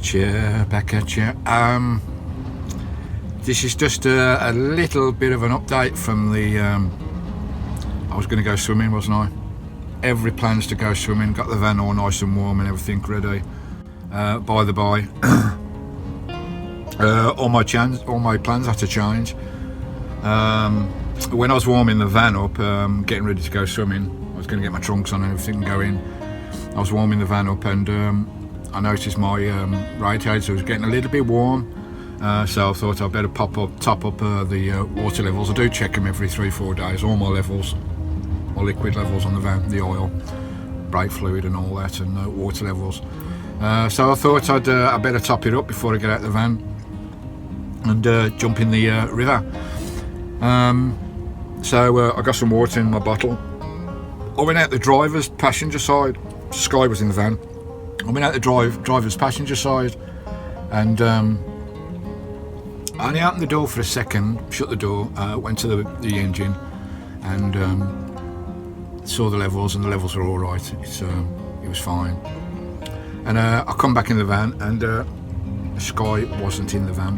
at you, back at you. This is just a little bit of an update from the I was going to go swimming, wasn't I? Every plans to go swimming, got the van all nice and warm and everything ready. By the by, all my plans had to change. When I was warming the van up, getting ready to go swimming, I was going to get my trunks on and everything and go in. I was warming the van up and I noticed my radiator was getting a little bit warm, so I thought I'd better top up the water levels. I do check them every 3-4 days, all my levels, my liquid levels on the van, the oil, brake fluid and all that, and water levels. So I thought I'd better top it up before I get out the van and jump in the river. So I got some water in my bottle. I went out the driver's passenger side. Skye was in the van. I went out the driver's passenger side and I only opened the door for a second, shut the door, went to the engine and saw the levels, and the levels were all right. It was fine. And I come back in the van and Skye wasn't in the van.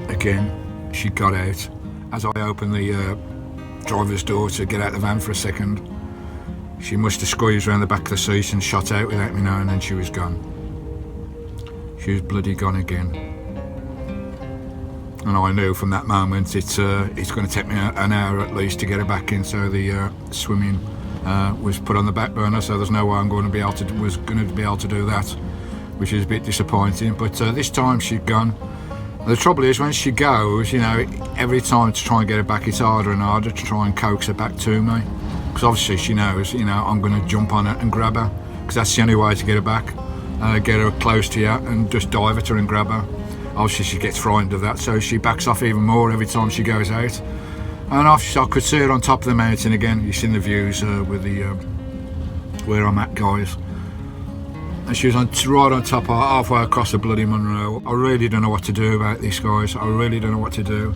Again, she got out. As I opened the driver's door to get out the van for a second, she must have squeezed around the back of the seat and shot out without me knowing, and she was gone. She was bloody gone again. And I knew from that moment it's going to take me an hour at least to get her back in, so the swimming was put on the back burner, so there's no way I'm going to be able to do that, which is a bit disappointing. But this time she'd gone. The trouble is, when she goes, you know, every time to try and get her back, it's harder and harder to try and coax her back to me, because obviously she knows, you know, I'm going to jump on her and grab her, because that's the only way to get her back, get her close to you and just dive at her and grab her. Obviously she gets frightened of that, so she backs off even more every time she goes out. And I could see her on top of the mountain again. You've seen the views with the where I'm at, guys. And she was right on top, halfway across the bloody Monroe. I really don't know what to do about this, guys. I really don't know what to do.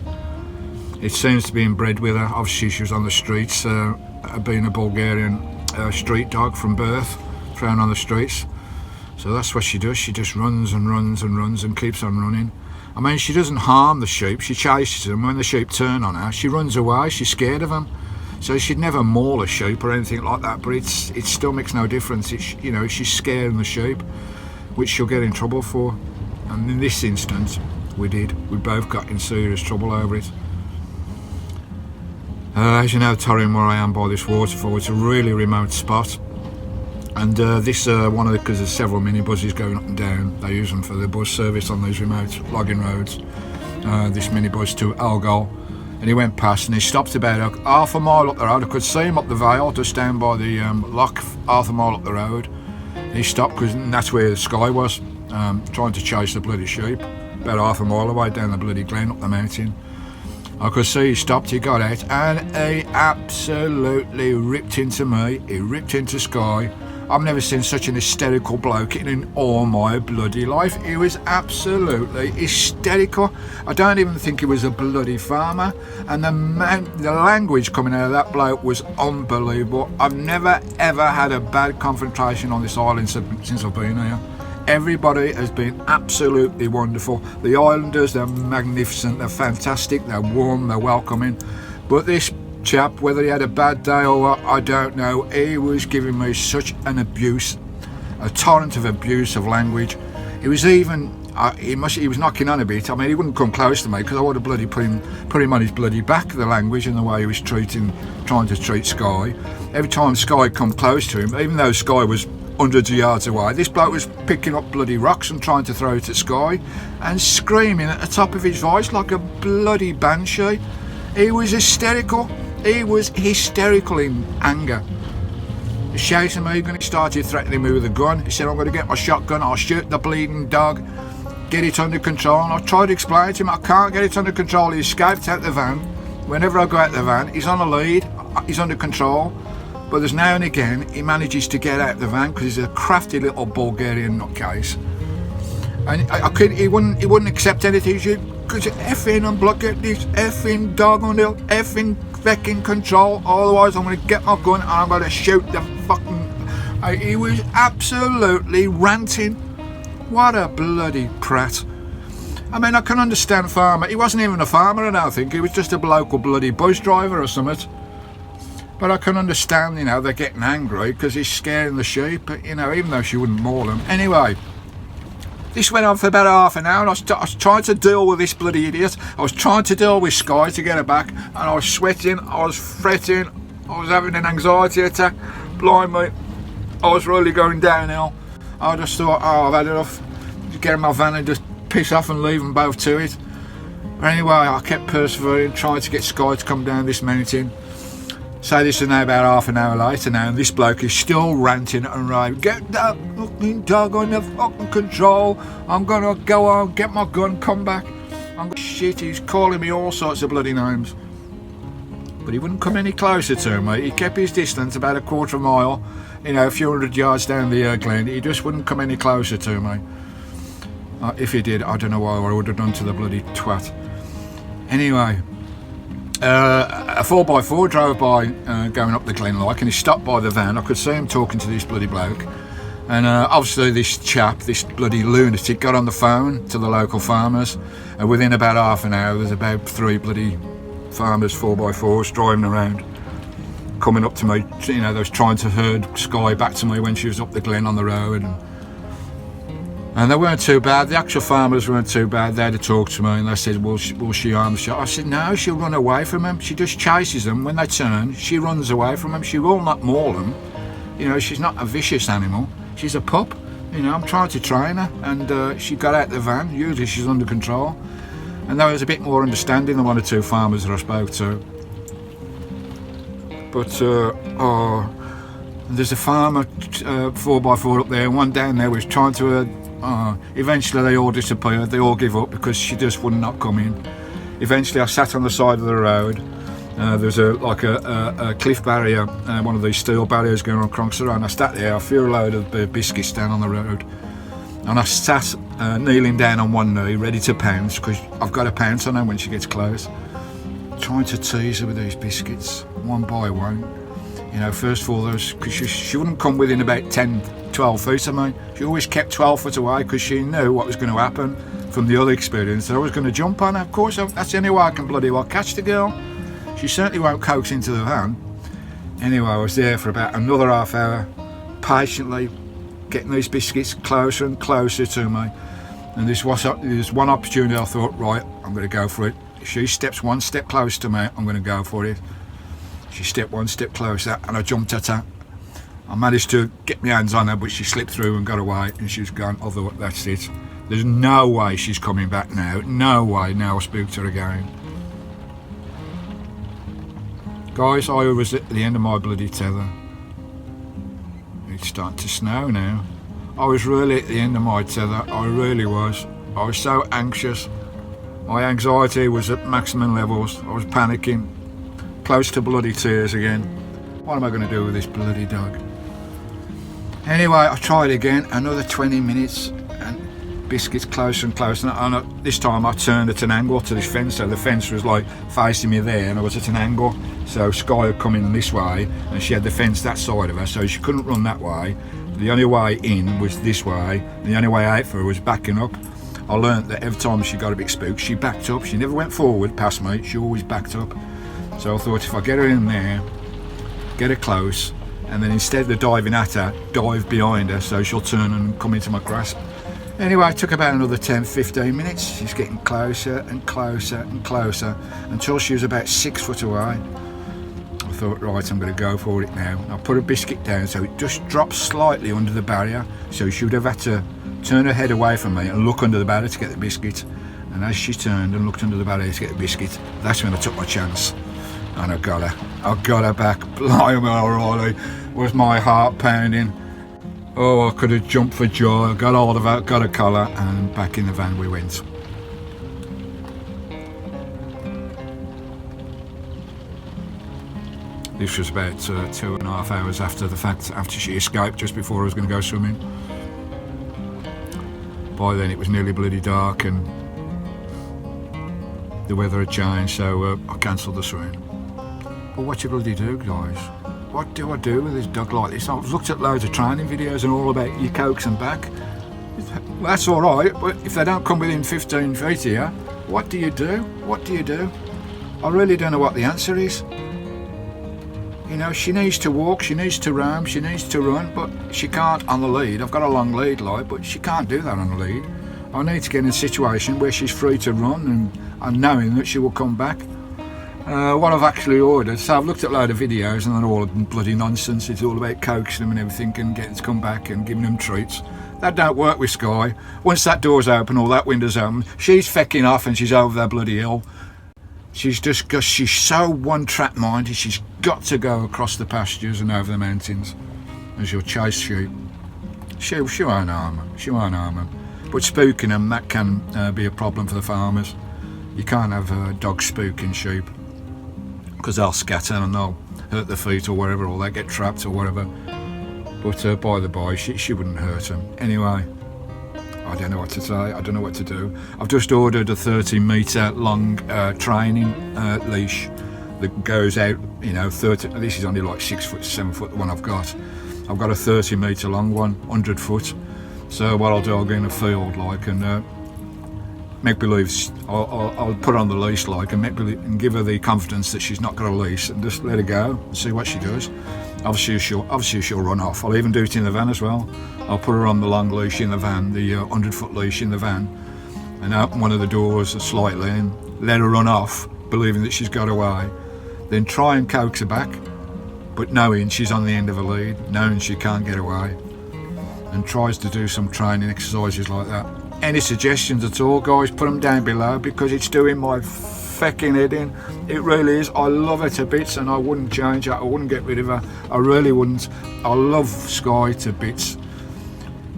It seems to be inbred with her. Obviously she was on the streets, being a Bulgarian street dog from birth, thrown on the streets. So that's what she does. She just runs and runs and runs and keeps on running. I mean, she doesn't harm the sheep. She chases them. When the sheep turn on her, she runs away. She's scared of them. So she'd never maul a sheep or anything like that, but it still makes no difference. You know, she's scaring the sheep, which she'll get in trouble for. And in this instance, we did. We both got in serious trouble over it. As you know, Torrin, where I am by this waterfall, it's a really remote spot. And this because there's several minibuses going up and down. They use them for the bus service on these remote logging roads. This minibus to Algol. And he went past and he stopped about half a mile up the road. I could see him up the vale, just down by the lock, half a mile up the road. He stopped because that's where Skye was, trying to chase the bloody sheep, about half a mile away down the bloody glen up the mountain. I could see he stopped, he got out, and he absolutely ripped into me. He ripped into Skye. I've never seen such an hysterical bloke in all my bloody life. He was absolutely hysterical. I don't even think he was a bloody farmer. And the language coming out of that bloke was unbelievable. I've never ever had a bad confrontation on this island since I've been here. Everybody has been absolutely wonderful. The islanders, they're magnificent, they're fantastic, they're warm, they're welcoming. But this chap, whether he had a bad day or what, I don't know, he was giving me such an abuse, a torrent of abuse of language. He was even, he was knocking on a bit. I mean, he wouldn't come close to me because I would have bloody put him on his bloody back, the language and the way he was trying to treat Skye. Every time Skye come close to him, even though Skye was hundreds of yards away, this bloke was picking up bloody rocks and trying to throw it at Skye and screaming at the top of his voice like a bloody banshee. He was hysterical. He was hysterical in anger. He shouted at me, and he started threatening me with a gun. He said, I'm going to get my shotgun, I'll shoot the bleeding dog, get it under control. And I tried to explain to him, I can't get it under control. He escaped out the van. Whenever I go out the van, he's on a lead, he's under control. But there's now and again, he manages to get out the van because he's a crafty little Bulgarian nutcase. And he wouldn't accept anything. He could effing unblock it, this effing dog on the effing fucking control, otherwise I'm going to get my gun and I'm going to shoot the fucking He was absolutely ranting. What a bloody prat. I mean, I can understand farmer. He wasn't even a farmer, I don't think. He was just a local bloody bus driver or something. But I can understand, you know, they're getting angry because he's scaring the sheep, you know, even though she wouldn't maul them. Anyway, this went on for about half an hour, and I was trying to deal with this bloody idiot. I was trying to deal with Skye to get her back, and I was sweating, I was fretting, I was having an anxiety attack. Blimey, I was really going downhill. I just thought, oh, I've had enough. Just get in my van and just piss off and leave them both to it. But anyway, I kept persevering, trying to get Skye to come down this mountain. So this is now about half an hour later now, and this bloke is still ranting and raving. Get that fucking dog under fucking control. I'm gonna go on, get my gun, come back. Shit, he's calling me all sorts of bloody names. But he wouldn't come any closer to me. He kept his distance about a quarter of a mile, you know, a few hundred yards down the glen. He just wouldn't come any closer to me. If he did, I don't know what I would have done to the bloody twat. Anyway, a 4x4 drove by going up the glen like, and he stopped by the van. I could see him talking to this bloody bloke. And obviously this chap, this bloody lunatic, got on the phone to the local farmers. And within about half an hour, there's about 3 bloody farmers 4x4s driving around, coming up to me. You know, they was trying to herd Skye back to me when she was up the glen on the road. And they weren't too bad. The actual farmers weren't too bad. They had to talk to me, and they said, will she harm the sheep? I said, no, she'll run away from them. She just chases them. When they turn, she runs away from them. She will not maul them. You know, she's not a vicious animal. She's a pup. You know, I'm trying to train her, and she got out the van. Usually she's under control. And there was a bit more understanding than 1 or 2 farmers that I spoke to. But, there's a farmer 4x4 up there, and one down there was trying to eventually they all disappeared. They all give up because she just would not come in. Eventually I sat on the side of the road. There's a cliff barrier, one of these steel barriers going across the road, and I sat there. I threw a load of biscuits down on the road, and I sat kneeling down on one knee ready to pounce, because I've got to pounce on her when she gets close, trying to tease her with these biscuits one by one. You know, first of all, because she wouldn't come within about 10-12 feet of me. She always kept 12 foot away because she knew what was going to happen from the other experience, that I was going to jump on her. Of course, that's the only way I can bloody well catch the girl. She certainly won't coax into the van. Anyway, I was there for about another half hour, patiently getting these biscuits closer and closer to me. And this was one opportunity. I thought, right, I'm going to go for it. If she steps 1 step closer to me, I'm going to go for it. She stepped 1 step closer, and I jumped at her. I managed to get my hands on her, but she slipped through and got away, and she was gone. Although that's it. There's no way she's coming back now. No way. Now I spooked her again. Guys, I was at the end of my bloody tether. It's starting to snow now. I was really at the end of my tether. I really was. I was so anxious. My anxiety was at maximum levels. I was panicking. Close to bloody tears again. What am I going to do with this bloody dog? Anyway, I tried again. Another 20 minutes. And biscuits closer and closer. And this time I turned at an angle to this fence. So the fence was like facing me there, and I was at an angle. So Skye had come in this way, and she had the fence that side of her, so she couldn't run that way. The only way in was this way. The only way out for her was backing up. I learnt that every time she got a bit spooked, she backed up. She never went forward past me. She always backed up. So I thought, if I get her in there, get her close, and then instead of diving at her, dive behind her so she'll turn and come into my grasp. Anyway, it took about another 10-15 minutes. She's getting closer and closer and closer until she was about 6 foot away. I thought, right, I'm going to go for it now. I put a biscuit down so it just dropped slightly under the barrier, so she would have had to turn her head away from me and look under the barrier to get the biscuit. And as she turned and looked under the barrier to get the biscuit, that's when I took my chance. And I got her. I got her back. Blimey, O'Reilly. Was my heart pounding. Oh, I could have jumped for joy. I got hold of her, got a collar, and back in the van we went. This was about 2.5 hours after the fact, after she escaped, just before I was going to go swimming. By then it was nearly bloody dark, and the weather had changed, so I cancelled the swim. But what you bloody do, guys? what do I do with this dog like this? I've looked at loads of training videos and all about your cokes and back. Well, that's all right, but if they don't come within 15 feet here, what do you do? What do you do? I really don't know what the answer is. You know, she needs to walk, she needs to roam, she needs to run, but she can't on the lead. I've got a long lead, like, but she can't do that on the lead. I need to get in a situation where she's free to run and knowing that she will come back. What I've actually ordered, so I've looked at a load of videos and they're all bloody nonsense. It's all about coaxing them and everything and getting to come back and giving them treats. That don't work with Skye. Once that door's open or that window's open, she's fecking off and she's over that bloody hill. She's so one-track minded, she's got to go across the pastures and over the mountains as you'll chase sheep. She won't harm them, she won't harm them. But spooking them, that can be a problem for the farmers. You can't have dogs spooking sheep because they'll scatter and they'll hurt their feet or whatever, or they get trapped or whatever. But by the by, she wouldn't hurt them. Anyway, I don't know what to say, I don't know what to do. I've just ordered a 30-metre long training leash that goes out, you know, 30, this is only like 6 foot, 7 foot, the one I've got. I've got a 30-metre long one, 100 foot. So what I'll do, I'll go in a field like and make believe I'll put her on the leash like and make believe and give her the confidence that she's not got a leash and just let her go and see what she does. Obviously she'll run off. I'll even do it in the van as well. I'll put her on the long leash in the van, the 100-foot leash in the van, and open one of the doors slightly and let her run off, believing that she's got away. Then try and coax her back, but knowing she's on the end of a lead, knowing she can't get away, and tries to do some training exercises like that. Any suggestions at all, guys, put them down below because it's doing my fecking head in. It really is. I love her to bits and I wouldn't change her. I wouldn't get rid of her. I really wouldn't. I love Skye to bits.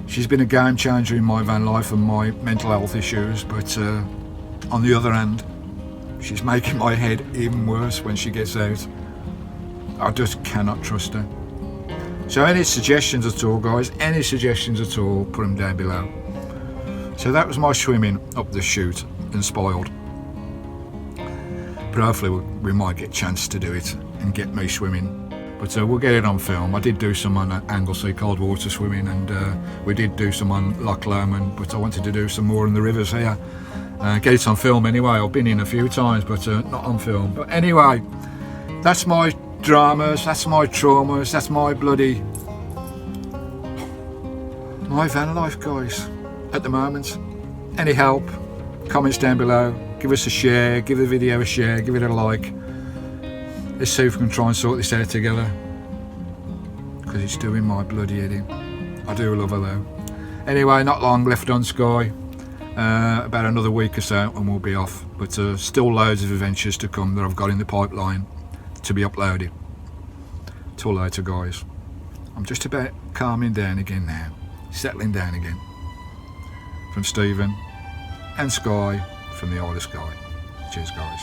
She's been a game changer in my van life and my mental health issues, but on the other hand, she's making my head even worse when she gets out. I just cannot trust her. So any suggestions at all, guys, any suggestions at all, put them down below. So that was my swimming up the chute and spoiled. But hopefully we might get a chance to do it and get me swimming. But we'll get it on film. I did do some on Anglesey cold water swimming and we did do some on Loch Lomond, but I wanted to do some more in the rivers here. Get it on film anyway. I've been in a few times, but not on film. But anyway, that's my dramas, that's my traumas, that's my van life, guys, at the moment. Any help, comments down below, give us a share, give the video a share, give it a like. Let's see if we can try and sort this out together, because it's doing my bloody head in. I do love her though. Anyway, not long left on Skye, about another week or so and we'll be off, but still loads of adventures to come that I've got in the pipeline to be uploaded. Till later, guys. I'm just about calming down again now, settling down again. From Stephen and Skye from the Isle of Skye. Cheers, guys.